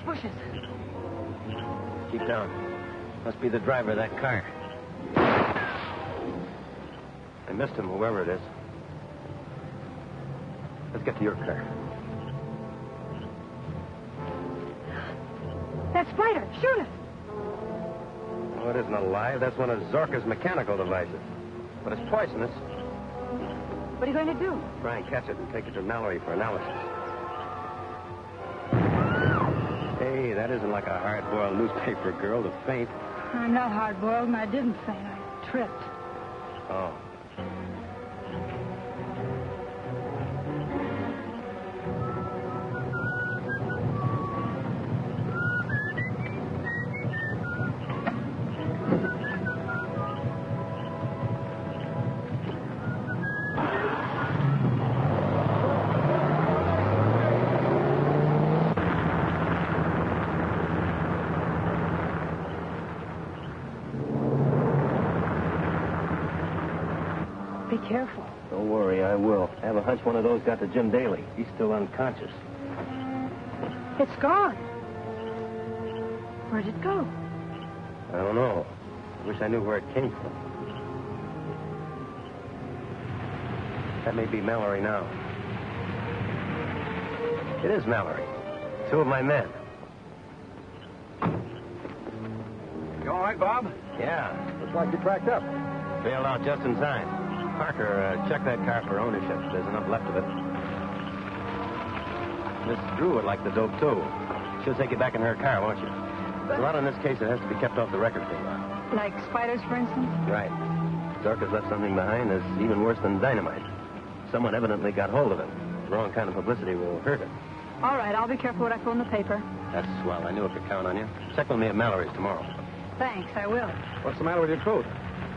bushes. Keep down. Must be the driver of that car. I missed him, whoever it is. Let's get to your car. That spider, shoot it. Oh, it isn't alive. That's one of Zorka's mechanical devices. But it's poisonous. What are you going to do? Try and catch it and take it to Mallory for analysis. Hey, that isn't like a hard-boiled newspaper girl to faint. I'm not hard-boiled, and I didn't faint. I tripped. Oh. Be careful. Don't worry, I will. I have a hunch one of those got to Jim Daly. He's still unconscious. It's gone. Where'd it go? I don't know. I wish I knew where it came from. That may be Mallory now. It is Mallory. Two of my men. You all right, Bob? Yeah. Looks like you cracked up. Bailed out just in time. Parker, check that car for ownership. There's enough left of it. Miss Drew would like the dope, too. She'll take you back in her car, won't you? There's a lot in this case that has to be kept off the record for a while. Like spiders, for instance? Right. Zorka's left something behind that's even worse than dynamite. Someone evidently got hold of it. The wrong kind of publicity will hurt it. All right, I'll be careful what I put in the paper. That's swell. I knew I could count on you. Check with me at Mallory's tomorrow. Thanks, I will. What's the matter with your coat?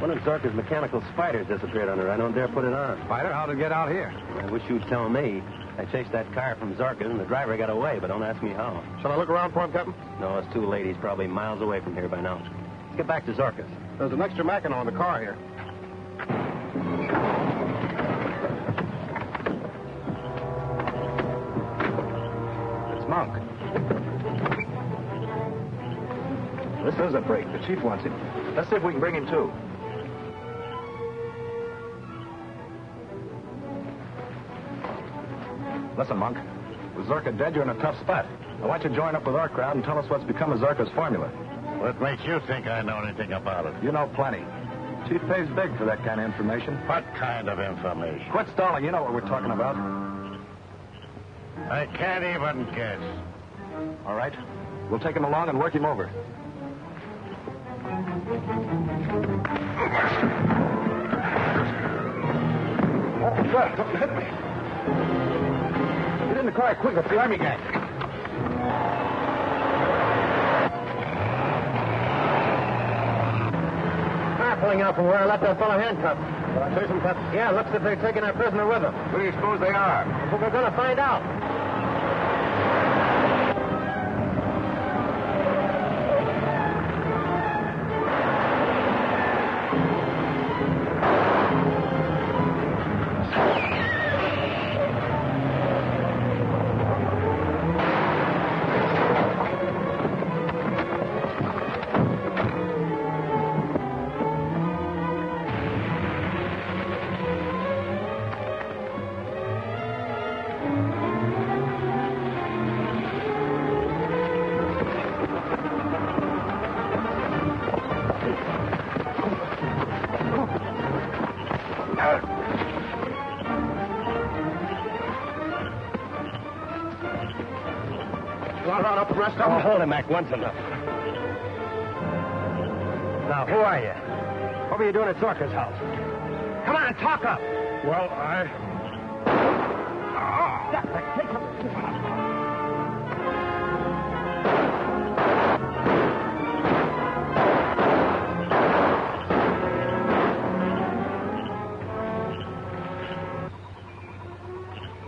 One of Zorka's mechanical spiders disappeared under. I don't dare put it on. Spider, how'd it get out here? I wish you'd tell me. I chased that car from Zorka's and the driver got away, but don't ask me how. Shall I look around for him, Captain? No, it's too late. He's probably miles away from here by now. Let's get back to Zorka's. There's an extra Mackinac in the car here. It's Monk. This is a break. The chief wants him. Let's see if we can bring him too. Listen, Monk. With Zorka dead, you're in a tough spot. I want you to join up with our crowd and tell us what's become of Zorka's formula. What makes you think I know anything about it? You know plenty. Chief pays big for that kind of information. What kind of information? Quit stalling. You know what we're talking about. I can't even guess. All right. We'll take him along and work him over. Oh, God, don't hit me. Get in the car quick. It's the army gang. Car pulling out from where I left that fellow handcuffed. Did I chase him, Captain? Yeah, looks as if they're taking our prisoner with them. Who do you suppose they are? But we're going to find out. Oh, hold him, Mac. Once enough. Now, who are you? What were you doing at Zorka's house? Come on, talk up. Well, I...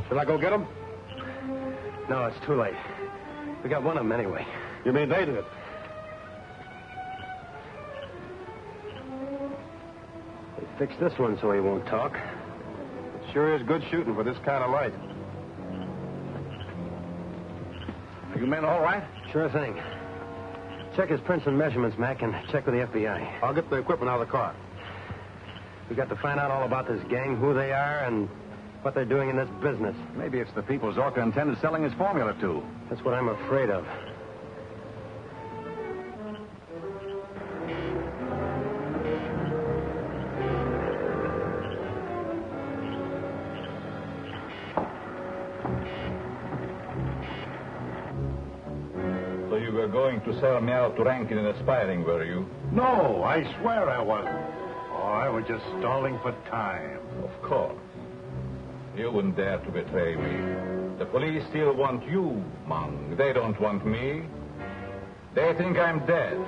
Shall I go get him? No, it's too late. We got one of them anyway. You mean they did it? They fixed this one so he won't talk. It sure is good shooting for this kind of light. Are you men all right? Sure thing. Check his prints and measurements, Mac, and check with the FBI. I'll get the equipment out of the car. We got to find out all about this gang, who they are, and what they're doing in this business. Maybe it's the people Zorka intended selling his formula to. That's what I'm afraid of. So you were going to sell me out to Rankin and aspiring, were you? No, I swear I wasn't. Oh, I was just stalling for time. Of course. You wouldn't dare to betray me. The police still want you, Mung. They don't want me. They think I'm dead.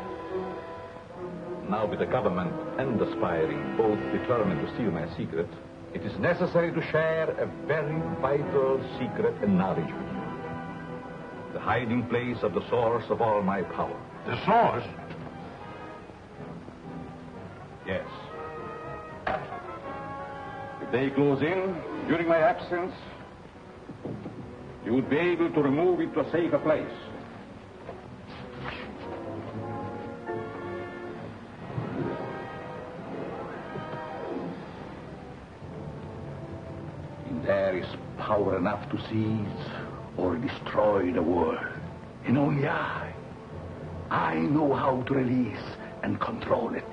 Now with the government and aspiring both determined to steal my secret, it is necessary to share a very vital secret and knowledge with you. The hiding place of the source of all my power. The source? Yes. If they close in during my absence, you would be able to remove it to a safer place. There is power enough to seize or destroy the world. And only I know how to release and control it.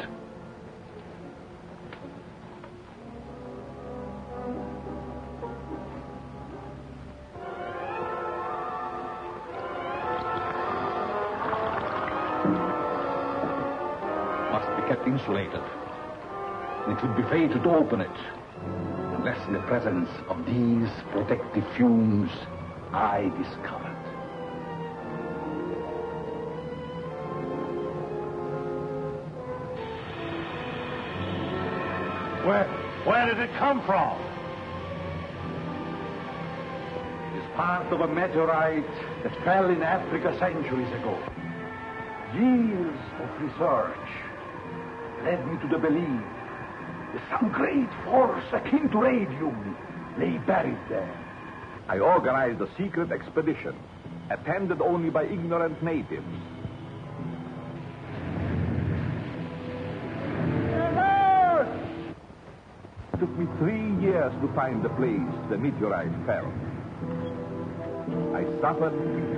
Must be kept insulated. And it would be fatal to open it unless in the presence of these protective fumes I discovered. Where did it come from? It's part of a meteorite that fell in Africa centuries ago. Years of research led me to the belief that some great force akin to radium lay buried there. I organized a secret expedition, attended only by ignorant natives. It took me 3 years to find the place the meteorite fell. I suffered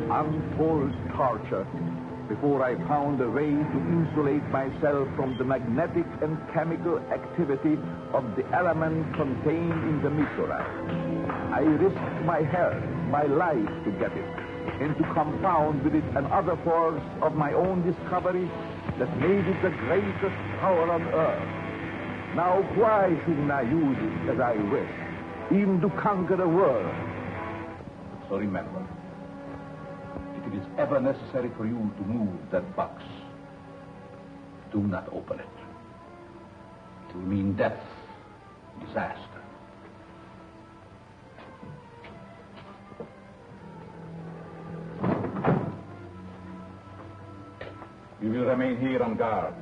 untold torture before I found a way to insulate myself from the magnetic and chemical activity of the element contained in the meteorite. I risked my health, my life to get it, and to compound with it another force of my own discovery that made it the greatest power on earth. Now, why shouldn't I use it as I wish, even to conquer the world? So remember, if it is ever necessary for you to move that box, do not open it. It will mean death, disaster. You will remain here on guard.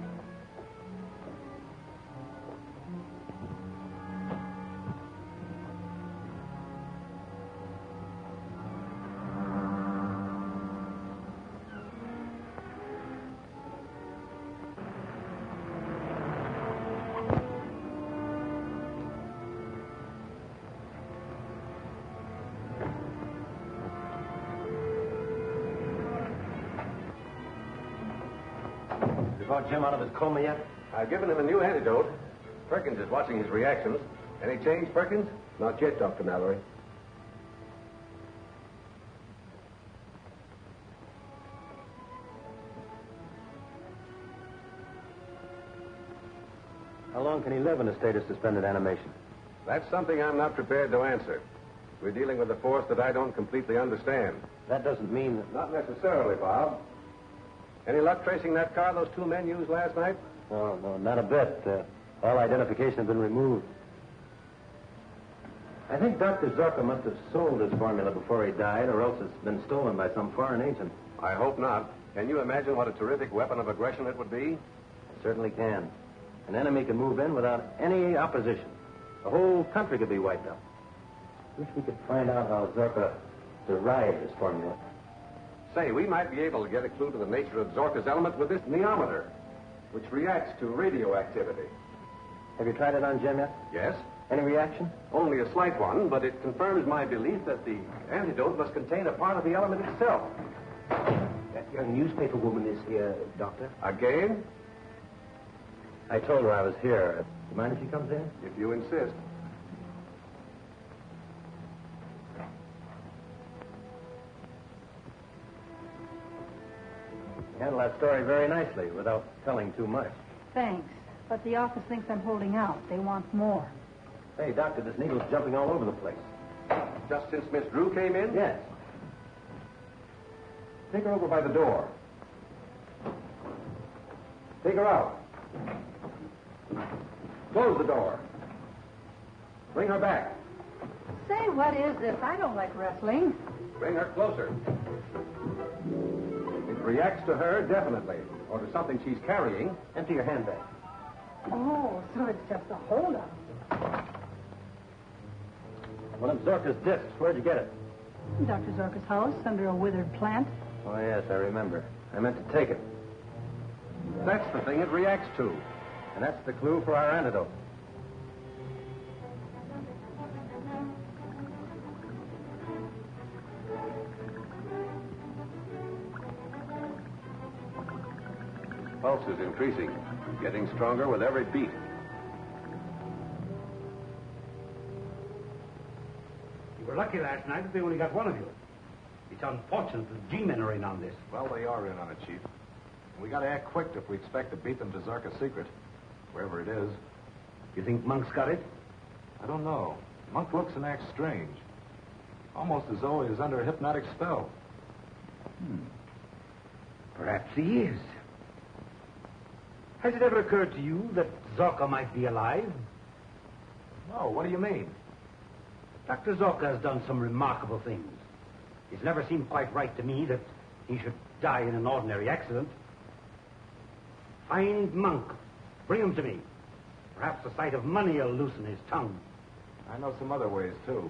Got Jim out of his coma yet? I've given him a new antidote. Perkins is watching his reactions. Any change, Perkins? Not yet, Dr. Mallory. How long can he live in a state of suspended animation? That's something I'm not prepared to answer. We're dealing with a force that I don't completely understand. That doesn't mean that... Not necessarily, Bob. Any luck tracing that car those two men used last night? No, not a bit. All identification has been removed. I think Dr. Zorka must have sold his formula before he died, or else it's been stolen by some foreign agent. I hope not. Can you imagine what a terrific weapon of aggression it would be? Certainly can. An enemy can move in without any opposition. The whole country could be wiped out. Wish we could find out how Zorka derived his formula. Say, we might be able to get a clue to the nature of Zorka's element with this neometer, which reacts to radioactivity. Have you tried it on Jim yet? Yes? Any reaction? Only a slight one, but it confirms my belief that the antidote must contain a part of the element itself. That young newspaper woman is here, Doctor. Again? I told her I was here. Do you mind if she comes in? If you insist. You handle that story very nicely without telling too much. Thanks. But the office thinks I'm holding out. They want more. Hey, Doctor, this needle's jumping all over the place. Just since Miss Drew came in? Yes. Take her over by the door. Take her out. Close the door. Bring her back. Say, what is this? I don't like wrestling. Bring her closer. It reacts to her, definitely. Or to something she's carrying. Empty your handbag. Oh, so it's just a holdup. One of Zorka's discs. Where'd you get it? Dr. Zorka's house, under a withered plant. Oh, yes, I remember. I meant to take it. That's the thing it reacts to. And that's the clue for our antidote. Pulse is increasing, getting stronger with every beat. You were lucky last night that they only got one of you. It's unfortunate that the G-men are in on this. Well, they are in on it, Chief. We got to act quick if we expect to beat them to Zorka's secret, wherever it is. You think Monk's got it? I don't know. Monk looks and acts strange. Almost as though he is under a hypnotic spell. Perhaps he is. Has it ever occurred to you that Zorka might be alive? No, what do you mean? Dr. Zorka has done some remarkable things. It's never seemed quite right to me that he should die in an ordinary accident. Find Monk. Bring him to me. Perhaps the sight of money will loosen his tongue. I know some other ways, too.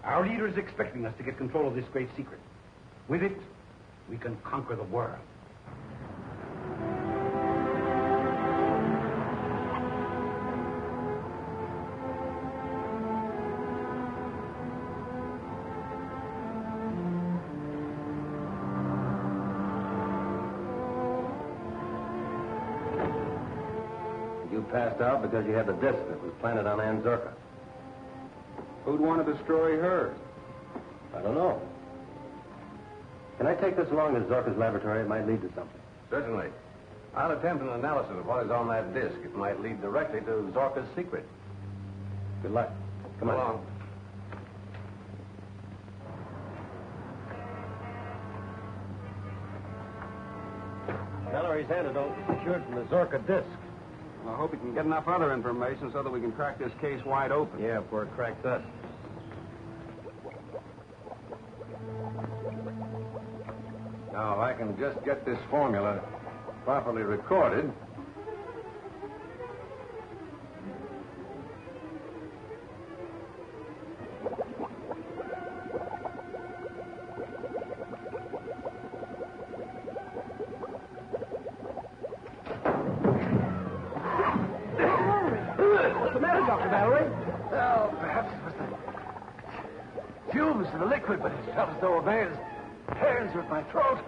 Our leader is expecting us to get control of this great secret. With it, we can conquer the world. You passed out because you had the disc that was planted on Ann Zorka. Who'd want to destroy her? I don't know. Can I take this along to Zorka's laboratory? It might lead to something. Certainly. I'll attempt an analysis of what is on that disc. It might lead directly to Zorka's secret. Good luck. Come on. Along. Mallory's antidote is secured from the Zorka disc. I hope we can get enough other information so that we can crack this case wide open. Yeah, before it cracks us. Now, if I can just get this formula properly recorded. What's the matter, Dr. Mallory? Well, perhaps it was the fumes of the liquid, but it felt as though a man's hands were at my throat.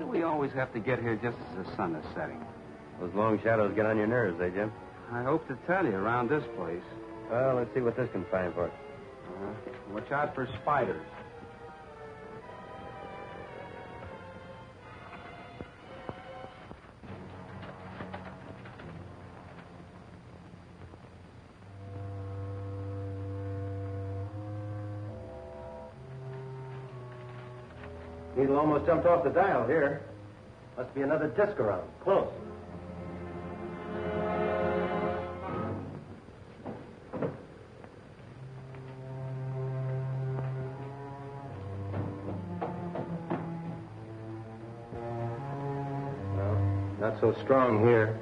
We always have to get here just as the sun is setting. Those long shadows get on your nerves, eh, Jim? I hope to tell you, around this place, Well, let's see what this can find for us. Watch out for spiders. Needle almost jumped off the dial here. Must be another disc around. Close. No, not so strong here.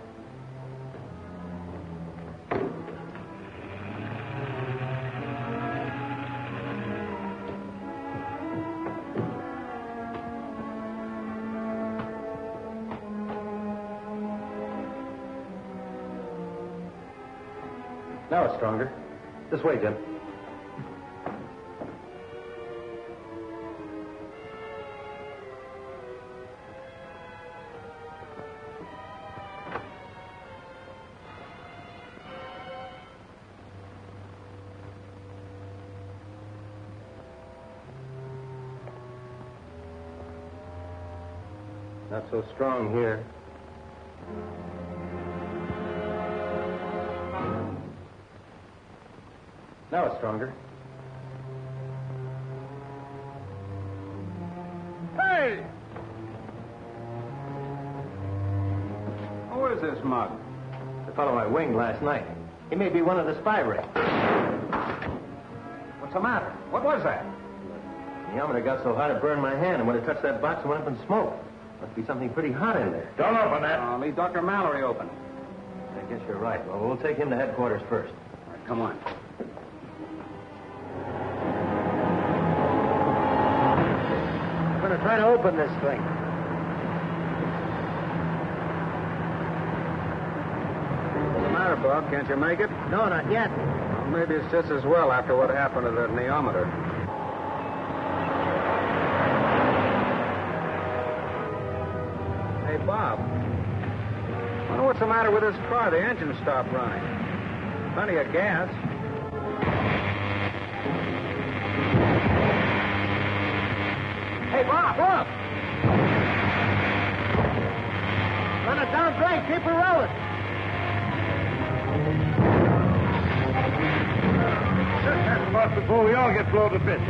Now it's stronger. This way, Jim. Not so strong here. Now it's stronger. Hey! Who is this mug? The fellow I winged last night. He may be one of the spy rings. What's the matter? What was that? The thermometer got so hot it burned my hand, and when it touched that box, it went up in smoke. Must be something pretty hot in there. Don't open that. Leave Dr. Mallory open. I guess you're right. Well, we'll take him to headquarters first. All right, come on. I'm going to try to open this thing. What's the matter, Bob? Can't you make it? No, not yet. Well, maybe it's just as well after what happened to the neometer. Hey, Bob. I wonder what's the matter with this car. The engine stopped running. Plenty of gas. Hey, Bob, look! Run it down straight. Keep her rolling. Shut that spot before we all get blown to bits.